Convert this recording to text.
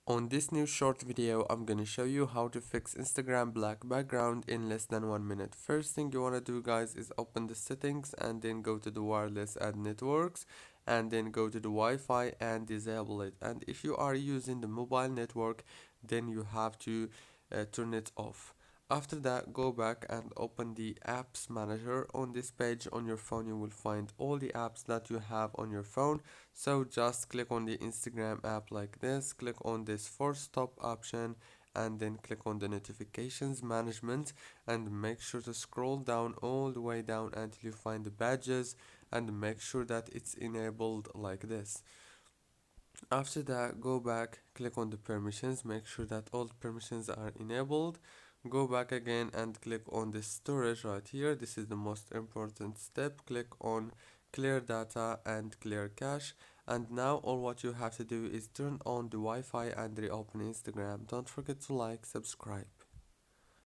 On this new short video, I'm gonna show you how to fix Instagram black background in less than 1 minute. First thing you wanna do, guys, is open the settings and then go to the wireless and networks and then go to the Wi-Fi and disable it. And if you are using the mobile network, then you have to turn it off. After that, go back and open the apps manager. On this page on your phone, you will find all the apps that you have on your phone. So just click on the Instagram app like this, click on this force stop option and then click on the notifications management and make sure to scroll down all the way down until you find the badges and make sure that it's enabled like this. After that, go back, click on the permissions, make sure that all permissions are enabled. Go back again and click on the storage right here. This is the most important step. Click on clear data and clear cache. And now all what you have to do is turn on the Wi-Fi and reopen Instagram. Don't forget to like, subscribe.